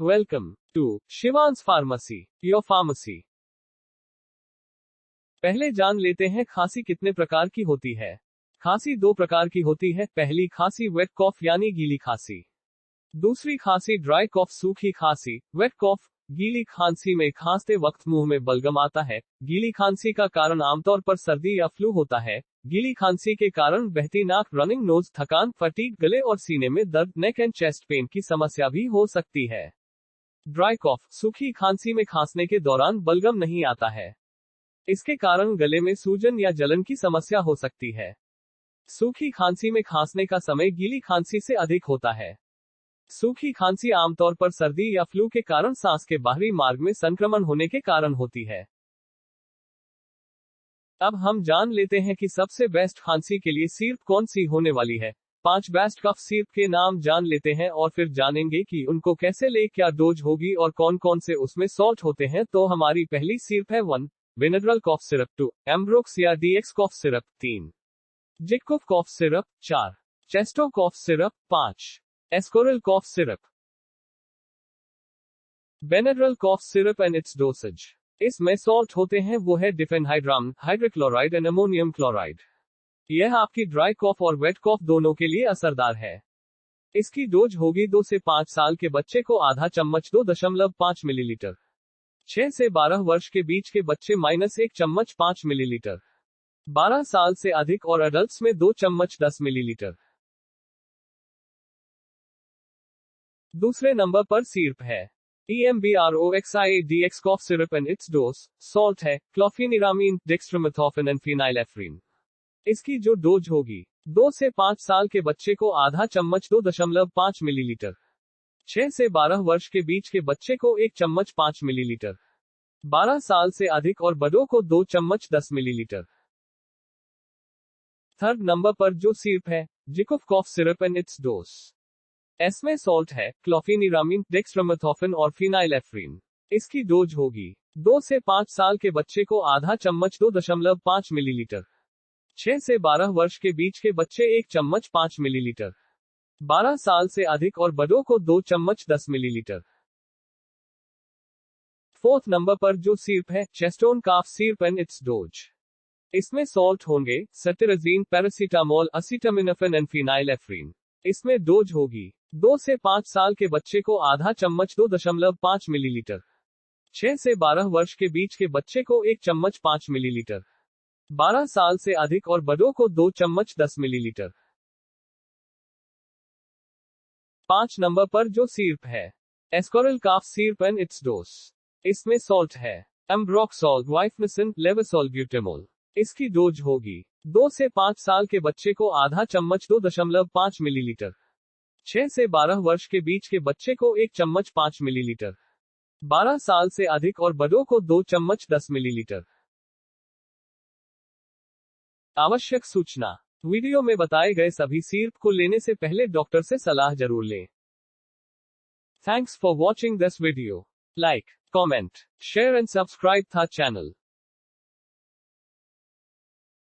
Welcome to Shivan's Pharmacy, your pharmacy. पहले जान लेते हैं खांसी कितने प्रकार की होती है। खांसी दो प्रकार की होती है। पहली खांसी वेट कॉफ यानी गीली खांसी। दूसरी खांसी ड्राई कॉफ सूखी खांसी। वेट कॉफ गीली खांसी में खांसते वक्त मुंह में बलगम आता है। गीली खांसी का कारण आमतौर पर सर्दी या फ्लू होता है। गीली खांसी के कारण बहती नाक, रनिंग नोज, थकान, फटीग, गले और सीने में दर्द, नेक एंड चेस्ट पेन की समस्या भी हो सकती है। ड्राई कॉफ सूखी खांसी में खांसने के दौरान बलगम नहीं आता है। इसके कारण गले में सूजन या जलन की समस्या हो सकती है। सूखी खांसी में खांसने का समय गीली खांसी से अधिक होता है। सूखी खांसी आमतौर पर सर्दी या फ्लू के कारण सांस के बाहरी मार्ग में संक्रमण होने के कारण होती है। अब हम जान लेते हैं कि सबसे बेस्ट खांसी के लिए सिरप कौन सी होने वाली है। 5 बेस्ट कफ सिरप के नाम जान लेते हैं और फिर जानेंगे कि उनको कैसे ले, क्या डोज होगी और कौन कौन से उसमें सॉल्ट होते हैं। तो हमारी पहली सिरप है 1 बेनेड्रल कॉफ सिरप, 2 एम्ब्रोक्स या DX cough syrup, 3 Zicof cough syrup, 4 Chesto cough syrup, 5 Ascoril cough syrup. Benadryl cough syrup and its dosage. इसमें सॉल्ट होते हैं वो है diphenhydramine, hydrochloride and ammonium chloride. यह आपकी ड्राई कॉफ और वेट कॉफ दोनों के लिए असरदार है। इसकी डोज होगी 2 से 5 साल के बच्चे को आधा चम्मच 2.5 मिलीलीटर। 6 से 12 वर्ष के बीच के बच्चे -1 चम्मच 5 मिलीलीटर। 12 साल से अधिक और अडल्ट्स में 2 चम्मच 10 मिलीलीटर। दूसरे नंबर पर सिरप है EMBROXIADX cough syrup and it's dose. Salt है क्लोफेनिरामीन, डेक्स्ट्रोमेथोफेन एंड फिनाइलेफ्रिन। इसकी जो डोज होगी 2 से 5 साल के बच्चे को आधा चम्मच 2.5 मिलीलीटर। 6 से 12 वर्ष के बीच के बच्चे को 1 चम्मच 5 मिलीलीटर। 12 साल से अधिक और बड़ों को 2 चम्मच 10 मिलीलीटर। थर्ड नंबर पर जो सिरप है Zicof cough syrup and it's dose. इसमें सॉल्ट है क्लोफेनिरामीन, डेक्स्ट्रोमेथोफेन और फिनाइलेफ्रिन। इसकी डोज होगी 2 से 5 साल के बच्चे को आधा चम्मच 2.5 मिलीलीटर। 6 से 12 वर्ष के बीच के बच्चे 1 चम्मच 5 मिलीलीटर। 12 साल से अधिक और बड़ों को 2 चम्मच 10 मिलीलीटर। फोर्थ नंबर पर जो सिरप है चेस्टोन काफ सिरप एंड इट्स डोज। इसमें सॉल्ट होंगे सेटेराजीन, पैरासीटामोल, असीटामिनोफेन एंड फिनाइलेफ्रिन। इसमें डोज होगी 2 से 5 साल के बच्चे को आधा चम्मच 2.5 मिलीलीटर। 6 से 12 वर्ष के बीच के बच्चे को 1 चम्मच 5 मिलीलीटर। 12 साल से अधिक और बड़ों को 2 चम्मच 10 मिलीलीटर। 5 नंबर पर जो सिरप है एस्कोरिल काफ सिरप एंड इट्स डोज। इसमें सॉल्ट है एम्ब्रोक्सोल, वाइफमिसिन, लेवोसोलब्यूटेमोल। इसकी डोज होगी 2 से 5 साल के बच्चे को आधा चम्मच 2.5 मिलीलीटर। 6 से 12 वर्ष के बीच के बच्चे को 1 चम्मच 5 मिलीलीटर। 12 साल से अधिक और बड़ों को 2 चम्मच 10 मिलीलीटर। आवश्यक सूचना, वीडियो में बताए गए सभी सिरप को लेने से पहले डॉक्टर से सलाह जरूर लें। Thanks for watching this video. Like, comment, share and subscribe था चैनल।